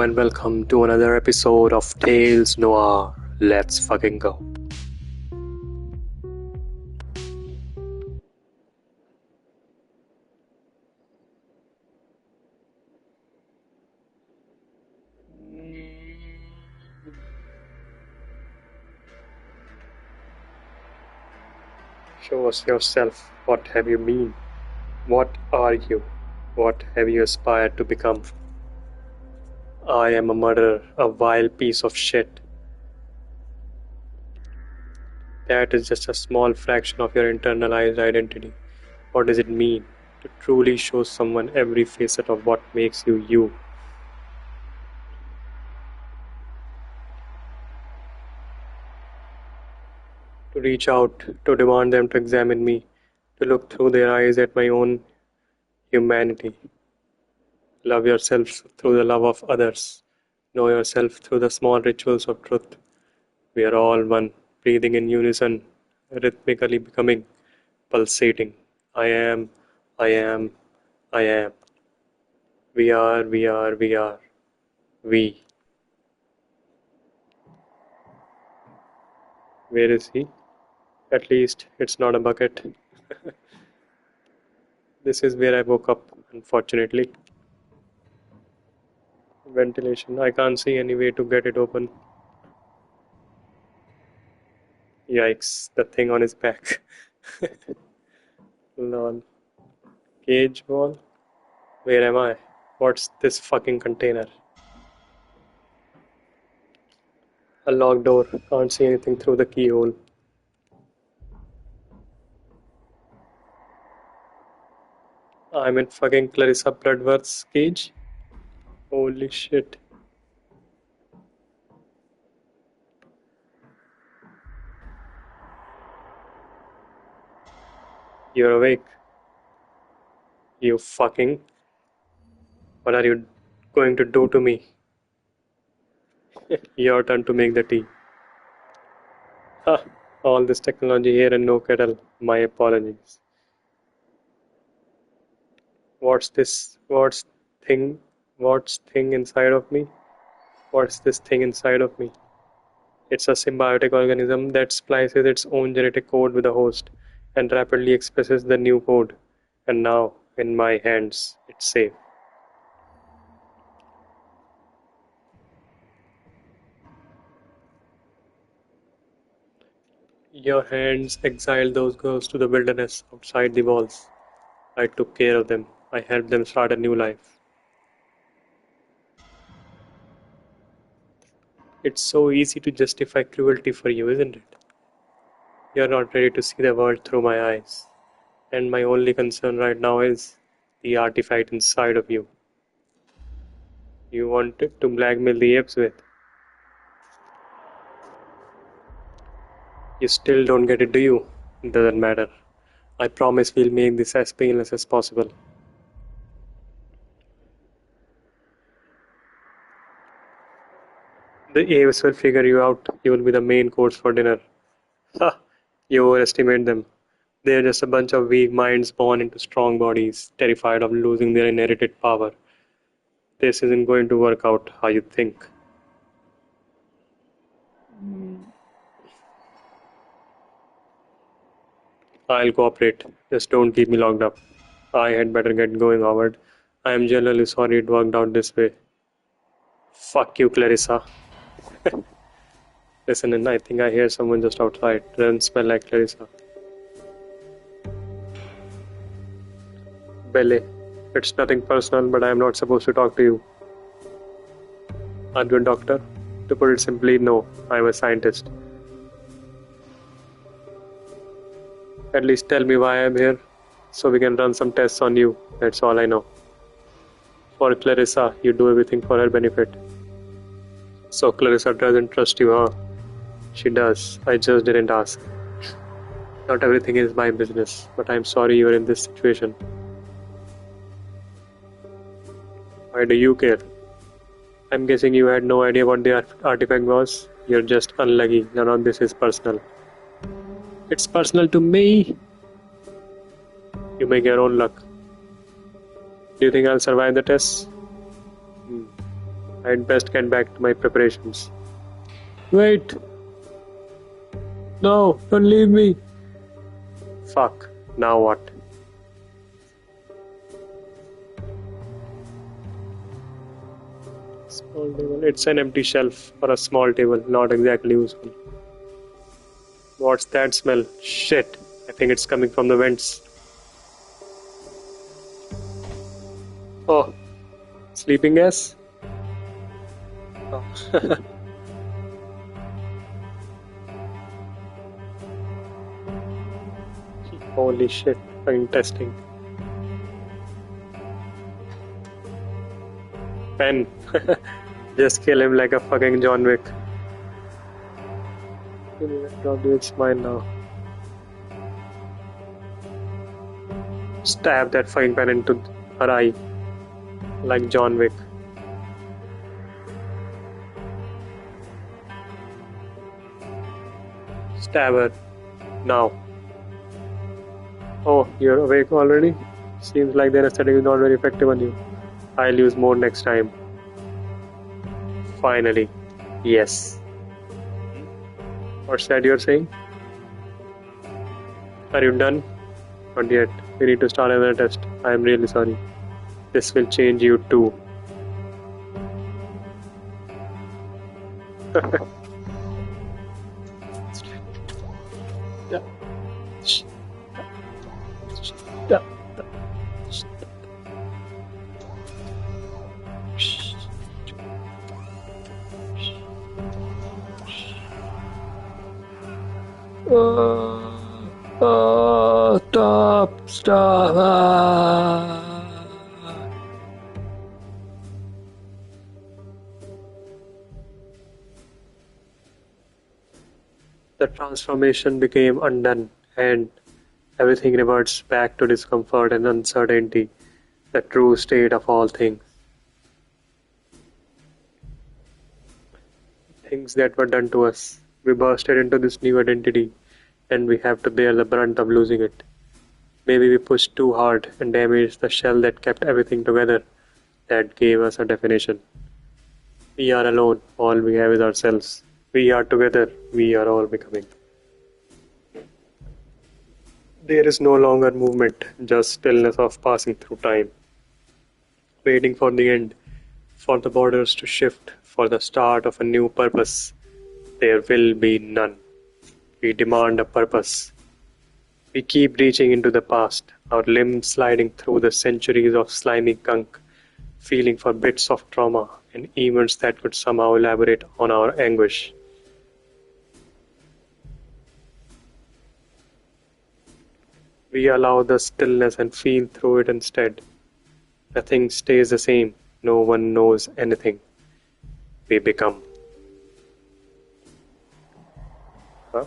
and welcome to another episode of Tales Noir. Let's fucking go. Show us yourself. What have you been? What are you? What have you aspired to become? I am a murderer, a vile piece of shit. That is just a small fraction of your internalized identity. What does it mean to truly show someone every facet of what makes you you? To reach out, to demand them to examine me, to look through their eyes at my own humanity. Love yourself through the love of others. Know yourself through the small rituals of truth. We are all one, breathing in unison, rhythmically becoming, pulsating. I am, I am, I am. We are, we are, we are. We. Where is he? At least it's not a bucket. This is where I woke up, unfortunately. Ventilation. I can't see any way to get it open. Yikes, the thing on his back. Lol. Cage wall? Where am I? What's this fucking container? A locked door. Can't see anything through the keyhole. I'm in fucking Clarissa Bloodworth's cage? Holy shit. You're awake. You fucking. What are you going to do to me? Your turn to make the tea. Ha! All this technology here and no kettle. My apologies. What's this? What's thing inside of me? What's this thing inside of me? It's a symbiotic organism that splices its own genetic code with the host and rapidly expresses the new code. And now, in my hands, it's safe. Your hands exiled those girls to the wilderness outside the walls. I took care of them. I helped them start a new life. It's so easy to justify cruelty for you, isn't it? You're not ready to see the world through my eyes. And my only concern right now is the artifact inside of you. You wanted to blackmail the apes with. You still don't get it, do you? Doesn't matter. I promise we'll make this as painless as possible. The apes will figure you out. You will be the main course for dinner. Ha! You overestimate them. They're just a bunch of weak minds born into strong bodies, terrified of losing their inherited power. This isn't going to work out how you think. I'll cooperate. Just don't keep me locked up. I had better get going, Howard. I am genuinely sorry it worked out this way. Fuck you, Clarissa. Listen, and I think I hear someone just outside. Doesn't smell like Clarissa. Belle, it's nothing personal, but I am not supposed to talk to you. Are you a doctor? To put it simply, no. I'm a scientist. At least tell me why I'm here, so we can run some tests on you. That's all I know. For Clarissa, you do everything for her benefit. So Clarissa doesn't trust you, huh? She does. I just didn't ask. Not everything is my business, but I'm sorry you're in this situation. Why do you care? I'm guessing you had no idea what the artifact was. You're just unlucky. None of this is personal. It's personal to me. You make your own luck. Do you think I'll survive the test? I'd best get back to my preparations. Wait! No, don't leave me! Fuck, now what? Small table. It's an empty shelf or a small table, not exactly useful. What's that smell? Shit, I think it's coming from the vents. Oh, sleeping gas? Oh. Holy shit, fucking testing. Pen. Just kill him like a fucking John Wick. It's mine now. Stab that frying pan into her eye like John Wick. Stab her now. Oh, you're awake already? Seems like the anesthetic is not very effective on you. I'll use more next time. Finally. Yes. What's that you're saying? Are you done? Not yet. We need to start another test. I am really sorry. This will change you too. Stop. The transformation became undone, and everything reverts back to discomfort and uncertainty, the true state of all things. Things that were done to us. We bursted into this new identity, and we have to bear the brunt of losing it. Maybe we pushed too hard and damaged the shell that kept everything together, that gave us a definition. We are alone, all we have is ourselves. We are together, we are all becoming. There is no longer movement, just stillness of passing through time. Waiting for the end, for the borders to shift, for the start of a new purpose. There will be none. We demand a purpose. We keep reaching into the past, our limbs sliding through the centuries of slimy gunk, feeling for bits of trauma and events that could somehow elaborate on our anguish. We allow the stillness and feel through it instead. Nothing stays the same. No one knows anything. We become. Huh?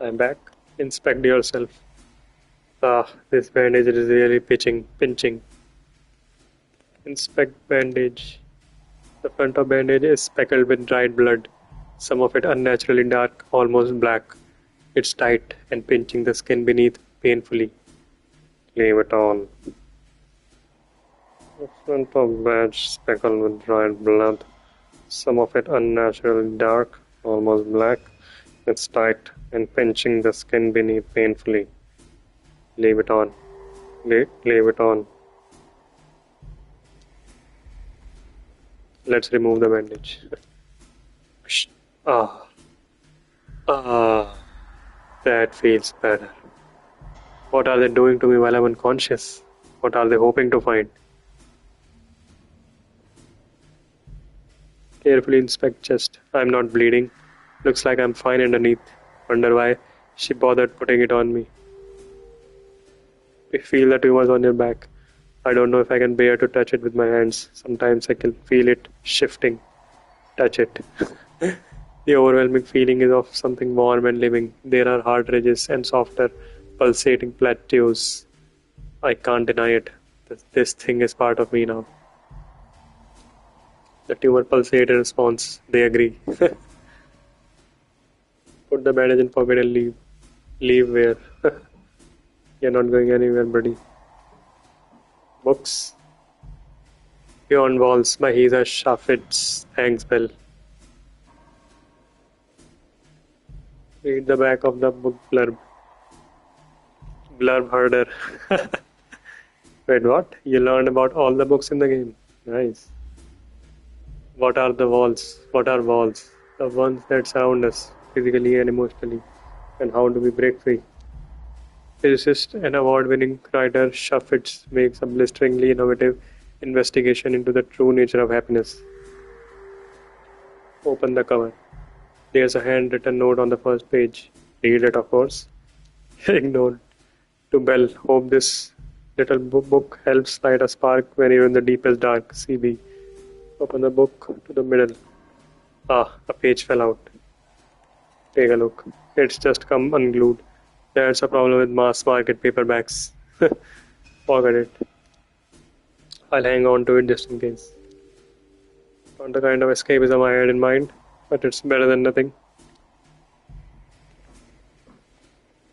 I'm back. Inspect yourself. Ah, this bandage is really pinching. Inspect bandage. The front of bandage is speckled with dried blood, some of it unnaturally dark, almost black. It's tight and pinching the skin beneath painfully. Leave it on. The front of badge speckled with dried blood, some of it unnaturally dark, almost black. It's tight and pinching the skin beneath painfully. Leave it on. Leave it on. Let's remove the bandage. Ah. That feels better. What are they doing to me while I'm unconscious? What are they hoping to find? Carefully inspect chest. I'm not bleeding. Looks like I'm fine underneath. Wonder why she bothered putting it on me. I feel the tumors on your back. I don't know if I can bear to touch it with my hands. Sometimes I can feel it shifting. Touch it. The overwhelming feeling is of something warm and living. There are hard ridges and softer, pulsating plateaus. I can't deny it. This thing is part of me now. The tumor pulsated in response. They agree. Put the bandage in pocket and leave. Leave where? You're not going anywhere, buddy. Books. Beyond Walls by Hisa Shafitz. Thanks, Bell. Read the back of the book blurb. Blurb herder. Wait, what? You learned about all the books in the game. Nice. What are the walls? What are walls? The ones that surround us, physically and emotionally. And how do we break free? Physicist and award-winning writer Shafitz makes a blisteringly innovative investigation into the true nature of happiness. Open the cover. There's a handwritten note on the first page. Read it, of course. Ignored. To Bell, hope this little book helps light a spark when you're in the deepest dark. CB. Open the book to the middle. Ah, a page fell out. Take a look. It's just come unglued. That's a problem with mass market paperbacks. Forget it. I'll hang on to it just in case. Not the kind of escapism I had in mind, but it's better than nothing.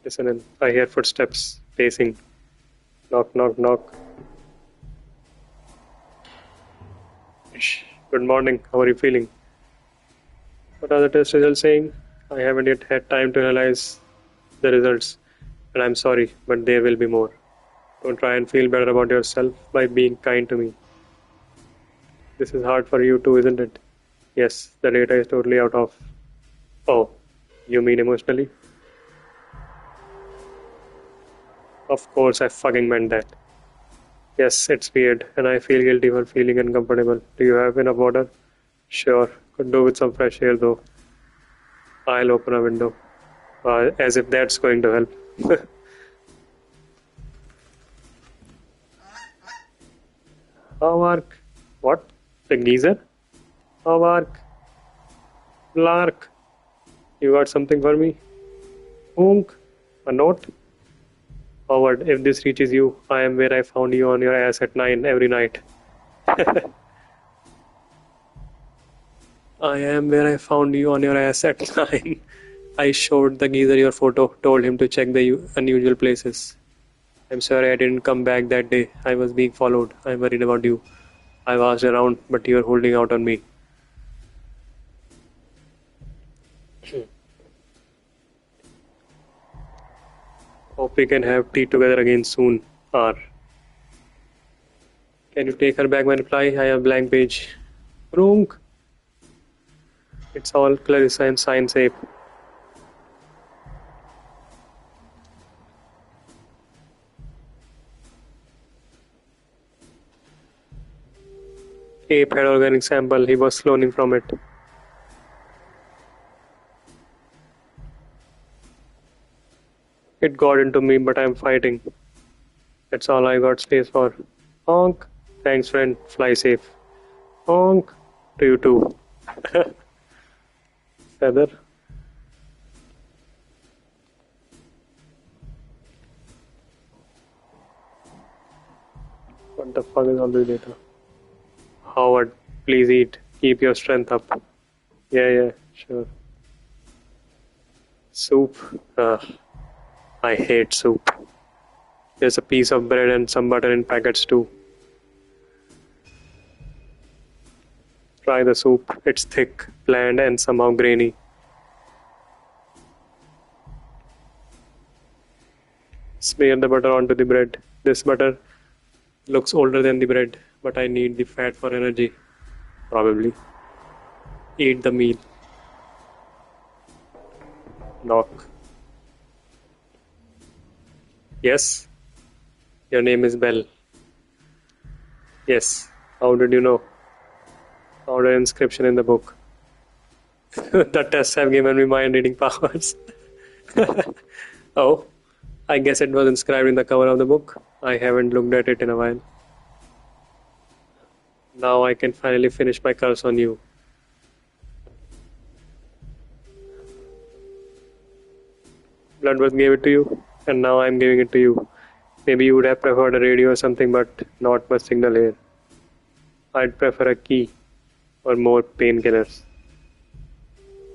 Listen in. I hear footsteps pacing. Knock, knock, knock. Shh. Good morning. How are you feeling? What are the test results saying? I haven't yet had time to analyze the results, and I'm sorry, but there will be more. Don't try and feel better about yourself by being kind to me. This is hard for you too, isn't it? Yes, the data is totally out of... Oh, you mean emotionally? Of course, I fucking meant that. Yes, it's weird, and I feel guilty for feeling uncomfortable. Do you have enough water? Sure, could do with some fresh air though. I'll open a window. As if that's going to help. Mark. What? The geezer? Mark. Lark. You got something for me? Hunk. A note? Howard, if this reaches you, I am where I found you on your ass at 9 every night. I am where I found you on your ass at 9. I showed the geezer your photo, told him to check the unusual places. I'm sorry I didn't come back that day. I was being followed. I'm worried about you. I've asked around, but you're holding out on me. Hope we can have tea together again soon. R. Can you take her back my reply? I have a blank page. Wrong. It's all Clarissa and Science Ape. Ape had organic sample. He was cloning from it. It got into me, but I'm fighting. That's all I got space for. Honk. Thanks, friend. Fly safe. Honk. To you too. Feather. What the fuck is all this data? Howard, please eat. Keep your strength up. Yeah, sure. Soup. I hate soup. There's a piece of bread and some butter in packets too. Try the soup. It's thick, bland, and somehow grainy. Smear the butter onto the bread. This butter looks older than the bread, but I need the fat for energy. Probably. Eat the meal. Knock. Yes? Your name is Bell. Yes. How did you know? Found an inscription in the book. The tests have given me mind reading powers. Oh, I guess it was inscribed in the cover of the book. I haven't looked at it in a while. Now I can finally finish my curse on you. Bloodworth gave it to you, and now I'm giving it to you. Maybe you would have preferred a radio or something, but not much signal here. I'd prefer a key or more painkillers.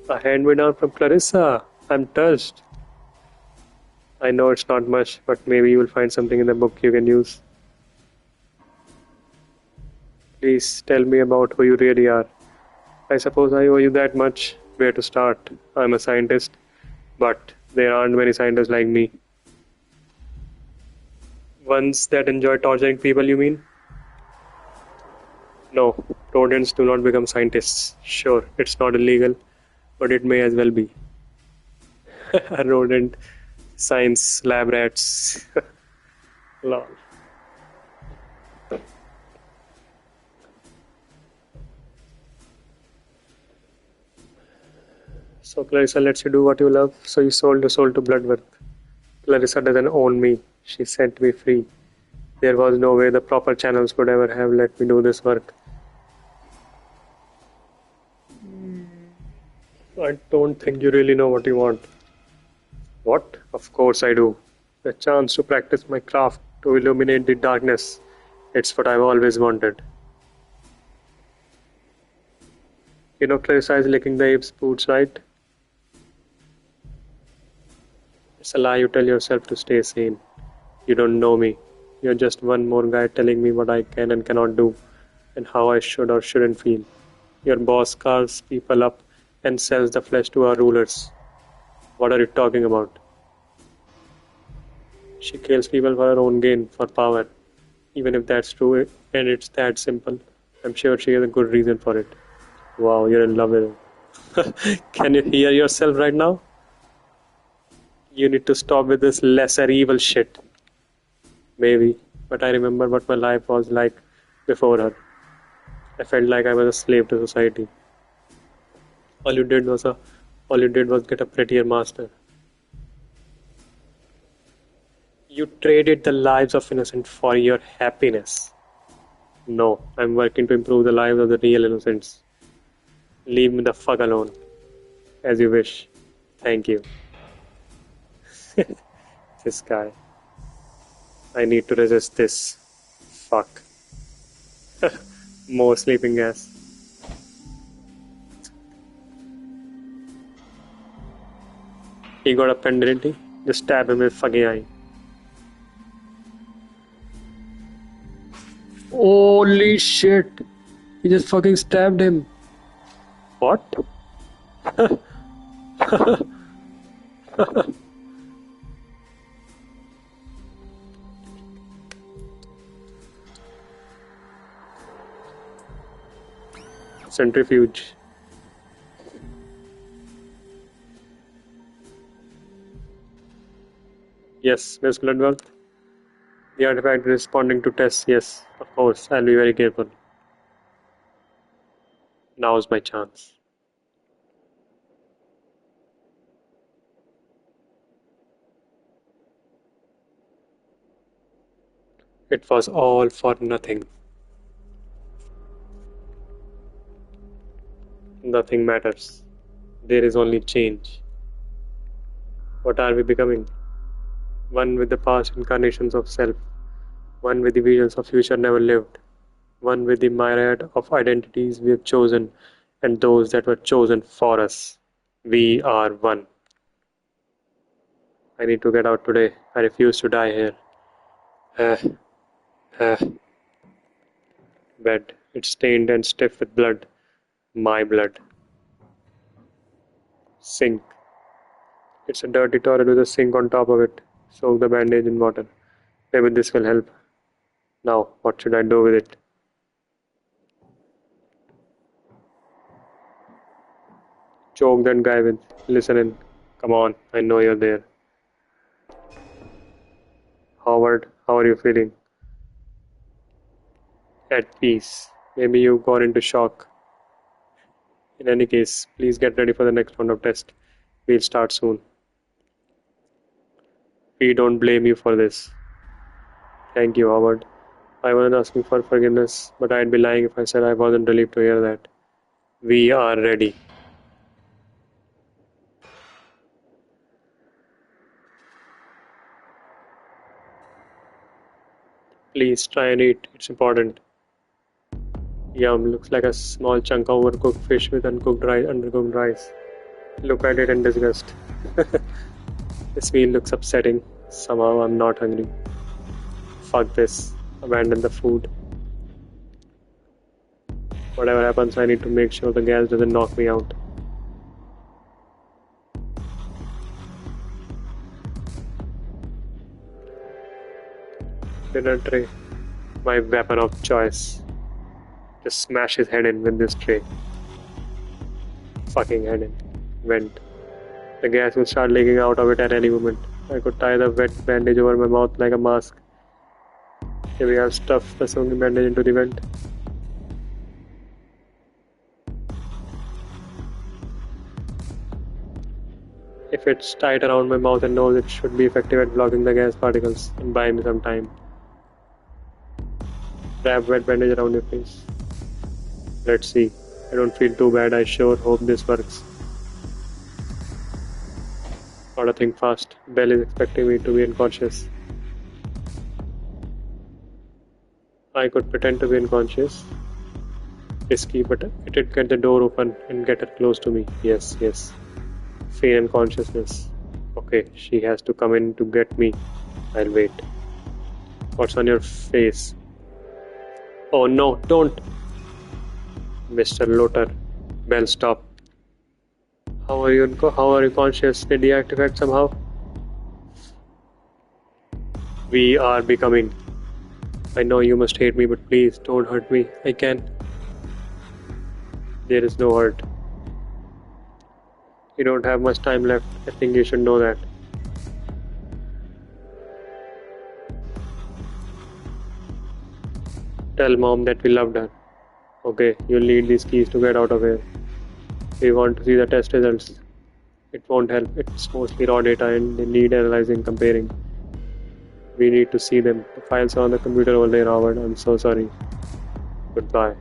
A hand-me-down from Clarissa. I'm touched. I know it's not much, but maybe you will find something in the book you can use. Please tell me about who you really are. I suppose I owe you that much. Where to start? I'm a scientist, but there aren't many scientists like me. Ones that enjoy torturing people, you mean? No, rodents do not become scientists. Sure, it's not illegal, but it may as well be. Rodent science lab rats. Lol. So Clarissa lets you do what you love, so you sold your soul to Bloodworth. Clarissa doesn't own me. She set me free. There was no way the proper channels would ever have let me do this work. I don't think you really know what you want. What? Of course I do. The chance to practice my craft, to illuminate the darkness. It's what I've always wanted. You know Clarissa is licking the ape's boots, right? It's a lie you tell yourself to stay sane. You don't know me. You're just one more guy telling me what I can and cannot do, and how I should or shouldn't feel. Your boss carves people up and sells the flesh to our rulers. What are you talking about? She kills people for her own gain, for power. Even if that's true and it's that simple, I'm sure she has a good reason for it. Wow, you're in love with her. Can you hear yourself right now? You need to stop with this lesser evil shit. Maybe, but I remember what my life was like before her. I felt like I was a slave to society. All you did was all you did was get a prettier master. You traded the lives of innocent for your happiness. No, I'm working to improve the lives of the real innocents. Leave me the fuck alone. As you wish. Thank you. This guy. I need to resist this. Fuck. More sleeping gas. He got a pen, didn't he? Just stab him in the fucking eye. Holy shit! He just fucking stabbed him. What? Centrifuge. Yes, Miss Bloodworth. The artifact is responding to tests. Yes, of course. I'll be very careful. Now's my chance. It was all for nothing. Nothing matters. There is only change. What are we becoming? One with the past incarnations of self. One with the visions of future never lived. One with the myriad of identities we have chosen and those that were chosen for us. We are one. I need to get out today. I refuse to die here. Uh, uh. Bed. It's stained and stiff with blood. My blood. Sink. It's a dirty toilet with a sink on top of it. Soak the bandage in water. Maybe this will help. Now, what should I do with it? Choke that guy with. Listen in. Come on, I know you're there. Howard, how are you feeling? At peace. Maybe you got into shock. In any case, please get ready for the next round of tests. We'll start soon. We don't blame you for this. Thank you, Howard. I wasn't asking for forgiveness, but I'd be lying if I said I wasn't relieved to hear that. We are ready. Please try and eat. It's important. Yum, looks like a small chunk of overcooked fish with undercooked rice. Look at it in disgust. This meal looks upsetting. Somehow I'm not hungry. Fuck this. Abandon the food. Whatever happens, I need to make sure the gas doesn't knock me out. Dinner tray. My weapon of choice. Just smash his head in with this tray. Fucking head in. Vent. The gas will start leaking out of it at any moment. I could tie the wet bandage over my mouth like a mask. Here we have stuffed the sewing bandage into the vent. If it's tight around my mouth and nose, it should be effective at blocking the gas particles and buy me some time. Wrap wet bandage around your face. Let's see. I don't feel too bad. I sure hope this works. Gotta think fast. Belle is expecting me to be unconscious. I could pretend to be unconscious. Risky, but it'd get the door open and get her close to me. Yes, yes. Feign unconsciousness. Okay, she has to come in to get me. I'll wait. What's on your face? Oh no, don't! Mr. Loter. Belle, stop. How are you conscious? Did he activate somehow? We are becoming. I know you must hate me, but please don't hurt me. I can. There is no hurt. You don't have much time left. I think you should know that. Tell mom that we loved her. Okay, you'll need these keys to get out of here. We want to see the test results. It won't help. It's mostly raw data and they need analyzing, comparing. We need to see them. The files are on the computer over there, Howard. I'm so sorry. Goodbye.